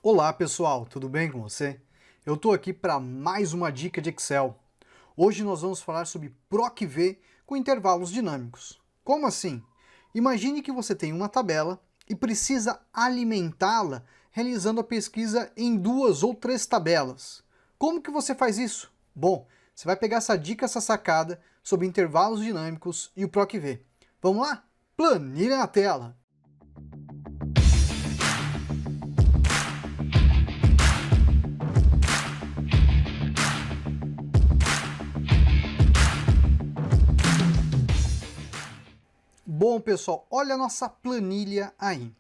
Olá pessoal, tudo bem com você? Eu estou aqui para mais uma dica de Excel. Hoje nós vamos falar sobre PROC-V com intervalos dinâmicos. Como assim? Imagine que você tem uma tabela e precisa alimentá-la realizando a pesquisa em duas ou três tabelas. Como que você faz isso? Bom, você vai pegar essa dica, essa sacada sobre intervalos dinâmicos e o PROC-V. Vamos lá? Planilha na tela! Bom, pessoal, olha a nossa planilha aí.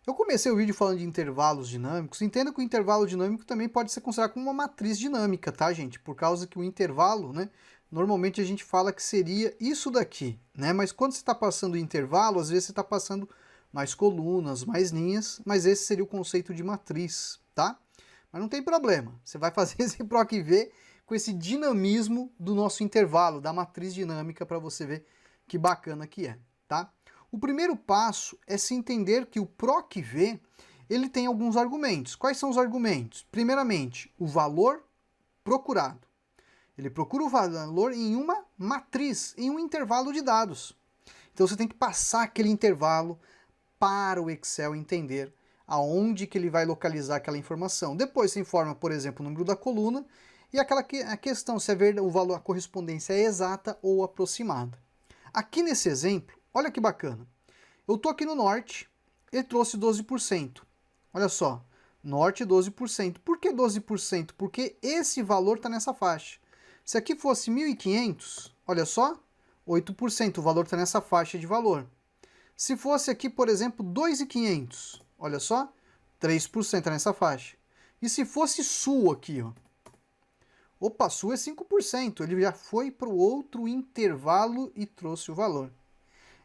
Eu comecei o vídeo falando de intervalos dinâmicos. Entenda que o intervalo dinâmico também pode ser considerado como uma matriz dinâmica, tá, gente? Por causa que o intervalo, né, normalmente a gente fala que seria isso daqui, né? Mas quando você está passando o intervalo, às vezes você está passando mais colunas, mais linhas, mas esse seria o conceito de matriz, tá? Mas não tem problema, você vai fazer esse PROC-V com esse dinamismo do nosso intervalo, da matriz dinâmica, para você ver que bacana que é, tá? O primeiro passo é se entender que o PROC-V ele tem alguns argumentos. Quais são os argumentos? Primeiramente, o valor procurado. Ele procura o valor em uma matriz, em um intervalo de dados. Então você tem que passar aquele intervalo para o Excel entender aonde que ele vai localizar aquela informação. Depois você informa, por exemplo, o número da coluna e a questão se o valor, a correspondência é exata ou aproximada. Aqui nesse exemplo, olha que bacana. Eu estou aqui no norte, ele trouxe 12%. Olha só, norte 12%. Por que 12%? Porque esse valor está nessa faixa. Se aqui fosse 1.500, olha só, 8%, o valor está nessa faixa de valor. Se fosse aqui, por exemplo, 2.500, olha só, 3% está nessa faixa. E se fosse sul aqui, ó, opa, sul é 5%, ele já foi para o outro intervalo e trouxe o valor.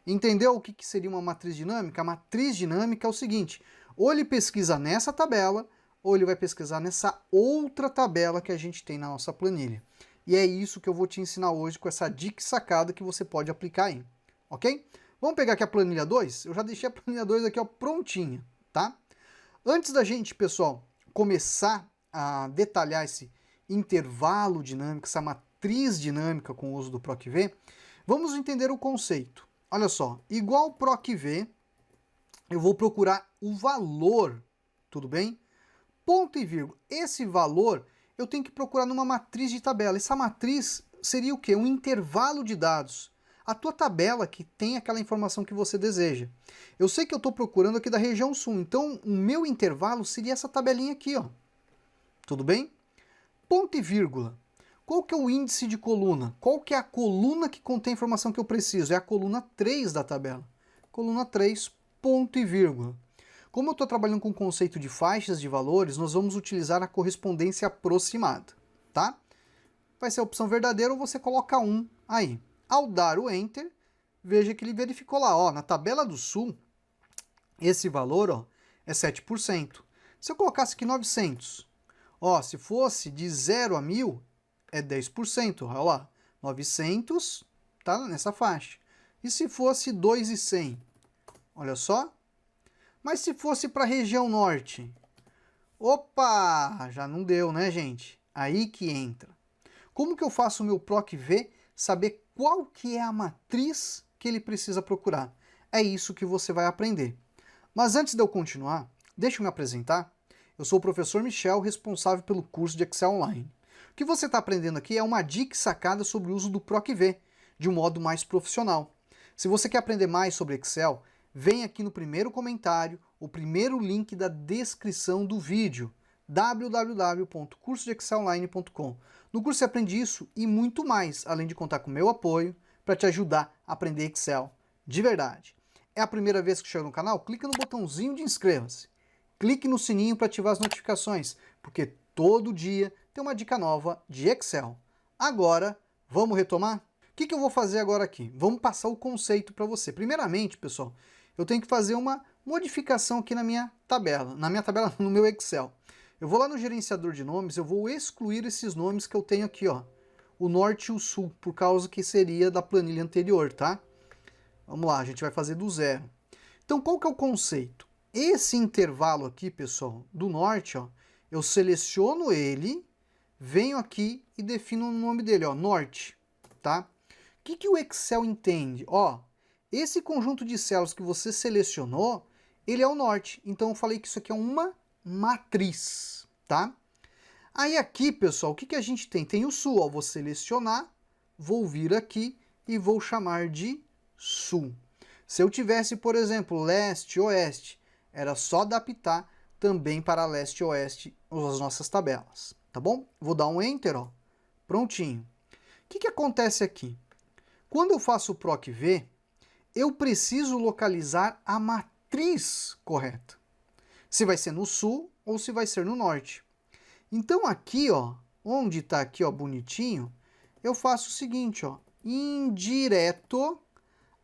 Entendeu o que seria uma matriz dinâmica? A matriz dinâmica é o seguinte, ou ele pesquisa nessa tabela, ou ele vai pesquisar nessa outra tabela que a gente tem na nossa planilha. E é isso que eu vou te ensinar hoje com essa dica sacada que você pode aplicar aí, ok? Vamos pegar aqui a planilha 2? Eu já deixei a planilha 2 aqui ó, prontinha, tá? Antes da gente, pessoal, começar a detalhar esse intervalo dinâmico, essa matriz dinâmica com o uso do PROC-V, vamos entender o conceito. Olha só, igual PROC-V, eu vou procurar o valor, tudo bem? Ponto e vírgula. Esse valor eu tenho que procurar numa matriz de tabela. Essa matriz seria o quê? Um intervalo de dados. A tua tabela que tem aquela informação que você deseja. Eu sei que eu estou procurando aqui da região sul, então o meu intervalo seria essa tabelinha aqui, ó. Tudo bem? Ponto e vírgula. Qual que é o índice de coluna? Qual que é a coluna que contém a informação que eu preciso? É a coluna 3 da tabela. Coluna 3, ponto e vírgula. Como eu estou trabalhando com o conceito de faixas de valores, nós vamos utilizar a correspondência aproximada, tá? Vai ser a opção verdadeira ou você coloca 1 aí. Ao dar o Enter, veja que ele verificou lá, ó, na tabela do Sul, esse valor, ó, é 7%. Se eu colocasse aqui 900, ó, se fosse de 0 a 1.000, é 10%, olha lá, 900 tá nessa faixa. E se fosse 2.100, olha só. Mas se fosse para a região norte, opa, já não deu, né, gente? Aí que entra. Como que eu faço o meu PROC-V saber qual que é a matriz que ele precisa procurar? É isso que você vai aprender. Mas antes de eu continuar, deixa eu me apresentar. Eu sou o professor Michel, responsável pelo curso de Excel Online. O que você está aprendendo aqui é uma dica sacada sobre o uso do PROC-V, de um modo mais profissional. Se você quer aprender mais sobre Excel, vem aqui no primeiro comentário, o primeiro link da descrição do vídeo, www.cursodexcelonline.com. No curso você aprende isso e muito mais, além de contar com o meu apoio para te ajudar a aprender Excel de verdade. É a primeira vez que chega no canal? Clica no botãozinho de inscreva-se. Clique no sininho para ativar as notificações, porque todo dia tem uma dica nova de Excel. Agora, vamos retomar? O que eu vou fazer agora aqui? Vamos passar o conceito para você. Primeiramente, pessoal, eu tenho que fazer uma modificação aqui na minha tabela, no meu Excel. Eu vou lá no gerenciador de nomes, eu vou excluir esses nomes que eu tenho aqui, ó, o norte e o sul, por causa que seria da planilha anterior, tá? Vamos lá, a gente vai fazer do zero. Então, qual que é o conceito? esse intervalo aqui, pessoal, do norte, ó, eu seleciono ele, venho aqui e defino o nome dele, ó, norte, tá? O que o Excel entende? Ó, esse conjunto de células que você selecionou, ele é o norte. Então eu falei que isso aqui é uma matriz, tá? Aí aqui, pessoal, o que a gente tem? Tem o sul, ó, vou selecionar, vou vir aqui e vou chamar de sul. Se eu tivesse, por exemplo, leste, oeste, era só adaptar também para leste e oeste as nossas tabelas, tá bom? Vou dar um Enter, ó, prontinho. O que acontece aqui? Quando eu faço o PROC V, eu preciso localizar a matriz correta. Se vai ser no sul ou se vai ser no norte. Então aqui, ó, onde está aqui, ó, bonitinho, eu faço o seguinte, ó, indireto,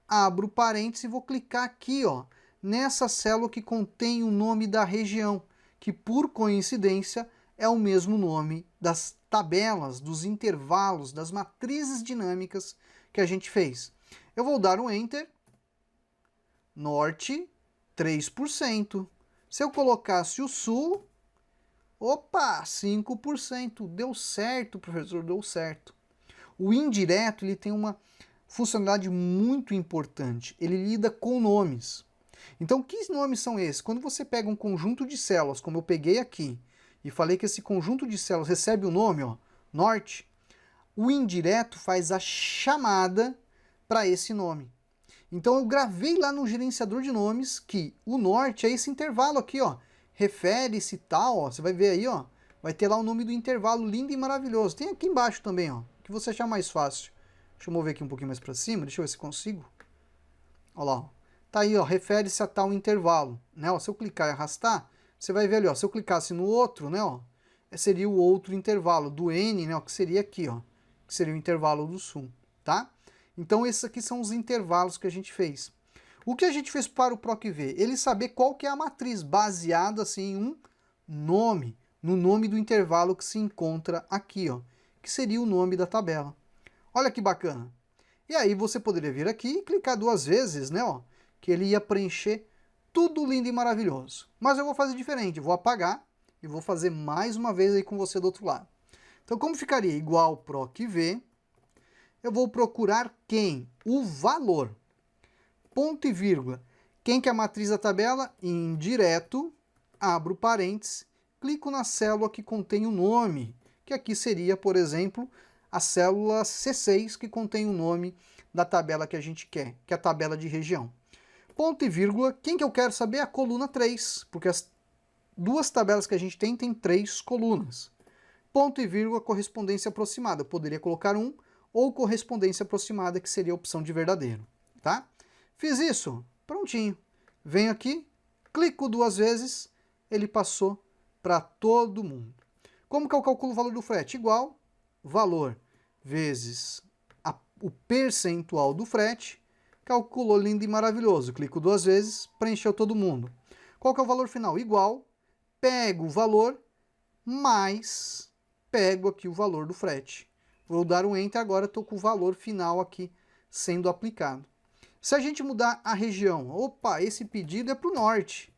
abro parênteses e vou clicar aqui, ó, nessa célula que contém o nome da região, que por coincidência é o mesmo nome das tabelas, dos intervalos, das matrizes dinâmicas que a gente fez. Eu vou dar um Enter, norte, 3%. Se eu colocasse o sul, opa, 5%. Deu certo, professor, deu certo. O indireto ele tem uma funcionalidade muito importante. Ele lida com nomes. Então, que nomes são esses? Quando você pega um conjunto de células, como eu peguei aqui, e falei que esse conjunto de células recebe o nome, ó, norte, o indireto faz a chamada para esse nome. Então eu gravei lá no gerenciador de nomes que o norte é esse intervalo aqui, ó, refere-se tal, ó, você vai ver aí, ó, vai ter lá o nome do intervalo lindo e maravilhoso. Tem aqui embaixo também, ó, que você achar mais fácil. Deixa eu mover aqui um pouquinho mais para cima, deixa eu ver se consigo. Olha lá, ó. Tá aí, ó, refere-se a tal intervalo, né? Ó, se eu clicar e arrastar, você vai ver ali, ó, se eu clicasse no outro, né, ó, seria o outro intervalo do N, né, ó, que seria aqui, ó, que seria o intervalo do sul, tá? Então esses aqui são os intervalos que a gente fez. O que a gente fez para o PROC V? Ele saber qual que é a matriz, baseado assim em um nome, no nome do intervalo que se encontra aqui, ó, que seria o nome da tabela. Olha que bacana. E aí você poderia vir aqui e clicar duas vezes, né, ó, que ele ia preencher tudo lindo e maravilhoso. Mas eu vou fazer diferente, vou apagar e vou fazer mais uma vez aí com você do outro lado. Então como ficaria? Igual PROC V, eu vou procurar quem? O valor. Ponto e vírgula. Quem que é a matriz da tabela? Indireto, abro parênteses, clico na célula que contém o nome, que aqui seria, por exemplo, a célula C6, que contém o nome da tabela que a gente quer, que é a tabela de região. Ponto e vírgula, quem que eu quero saber? A coluna 3, porque as duas tabelas que a gente tem 3 colunas. Ponto e vírgula, correspondência aproximada. Eu poderia colocar 1 ou correspondência aproximada, que seria a opção de verdadeiro, tá? Fiz isso, prontinho. Venho aqui, clico duas vezes, ele passou para todo mundo. Como que eu calculo o valor do frete? Igual valor vezes o percentual do frete, calculou lindo e maravilhoso. Clico duas vezes, preencheu todo mundo. Qual que é o valor final? Igual, pego o valor, mais pego aqui o valor do frete. Vou dar um Enter, agora estou com o valor final aqui sendo aplicado. Se a gente mudar a região, opa, esse pedido é para o norte.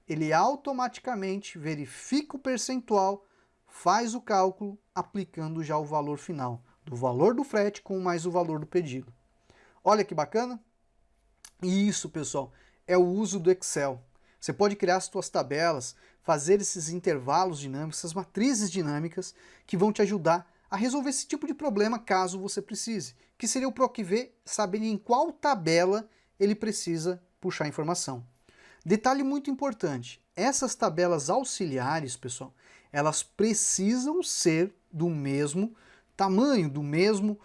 Ele automaticamente verifica o percentual, faz o cálculo, aplicando já o valor final, do valor do frete com mais o valor do pedido. Olha que bacana! E isso, pessoal, é o uso do Excel. Você pode criar as suas tabelas, fazer esses intervalos dinâmicos, essas matrizes dinâmicas que vão te ajudar a resolver esse tipo de problema caso você precise, que seria o PROC V saber em qual tabela ele precisa puxar informação. Detalhe muito importante, essas tabelas auxiliares, pessoal, elas precisam ser do mesmo tamanho, do mesmo...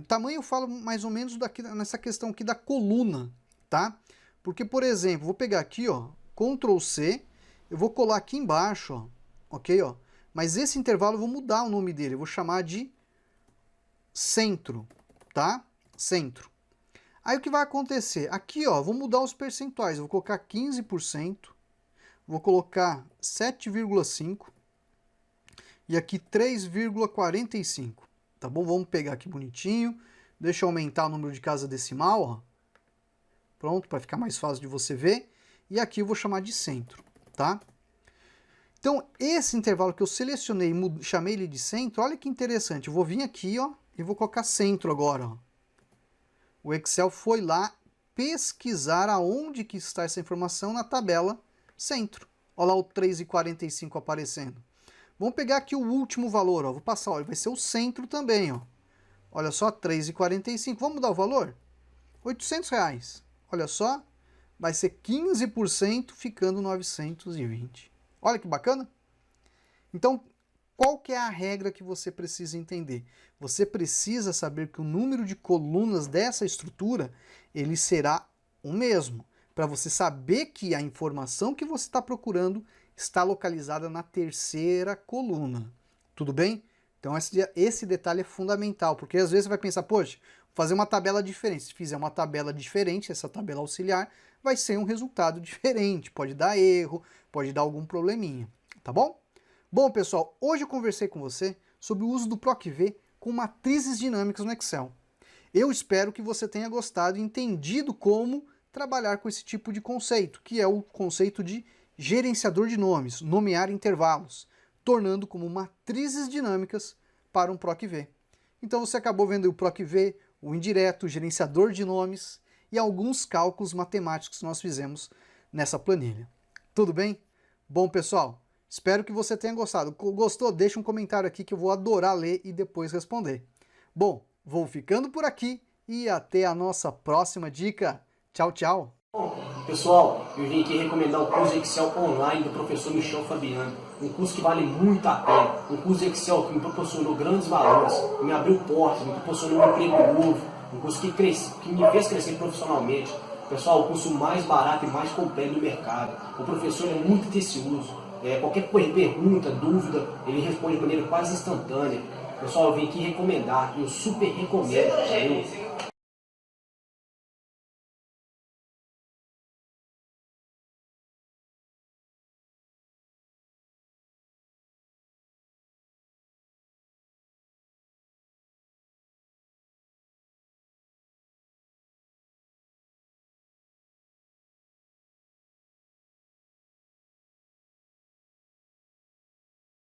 tamanho eu falo mais ou menos daqui, nessa questão aqui da coluna, tá? Porque, por exemplo, vou pegar aqui, ó, Ctrl C, eu vou colar aqui embaixo, ó, ok, ó? Mas esse intervalo eu vou mudar o nome dele, eu vou chamar de centro, tá? Centro. Aí o que vai acontecer? Aqui, ó, vou mudar os percentuais, eu vou colocar 15%, vou colocar 7,5% e aqui 3,45%, tá bom? Vamos pegar aqui bonitinho, deixa eu aumentar o número de casa decimal, ó. Pronto, para ficar mais fácil de você ver. e aqui eu vou chamar de centro, tá? Então, esse intervalo que eu selecionei e chamei ele de centro, olha que interessante. Eu vou vir aqui, ó, e vou colocar centro agora, ó. O Excel foi lá pesquisar aonde que está essa informação na tabela centro. Olha lá o 3,45 aparecendo. Vamos pegar aqui o último valor, ó. Vou passar, ó, vai ser o centro também, ó. Olha só, 3,45. Vamos mudar o valor? R$800. Olha só, vai ser 15% ficando 920. Olha que bacana. Então, qual que é a regra que você precisa entender? Você precisa saber que o número de colunas dessa estrutura, ele será o mesmo. Para você saber que a informação que você está procurando está localizada na terceira coluna. Tudo bem? Então esse detalhe é fundamental, porque às vezes você vai pensar, poxa, vou fazer uma tabela diferente. Se fizer uma tabela diferente, essa tabela auxiliar, vai ser um resultado diferente. Pode dar erro, pode dar algum probleminha, tá bom? Bom, pessoal, hoje eu conversei com você sobre o uso do PROC-V com matrizes dinâmicas no Excel. Eu espero que você tenha gostado e entendido como trabalhar com esse tipo de conceito, que é o conceito de gerenciador de nomes, nomear intervalos, tornando como matrizes dinâmicas para um PROC-V. Então você acabou vendo o PROC-V, o indireto, o gerenciador de nomes e alguns cálculos matemáticos que nós fizemos nessa planilha. Tudo bem? Bom, pessoal, espero que você tenha gostado. Gostou? Deixa um comentário aqui que eu vou adorar ler e depois responder. Bom, vou ficando por aqui e até a nossa próxima dica. Tchau, tchau! Bom, pessoal, eu vim aqui recomendar o curso Excel online do professor Michel Fabiano. Um curso que vale muito a pena. Um curso de Excel que me proporcionou grandes valores, me abriu portas, me proporcionou um emprego novo. Um curso que me fez crescer profissionalmente. Pessoal, o curso mais barato e mais completo do mercado. O professor é muito atencioso. Qualquer pergunta, dúvida, ele responde de maneira quase instantânea. Pessoal, eu vim aqui recomendar, eu super recomendo.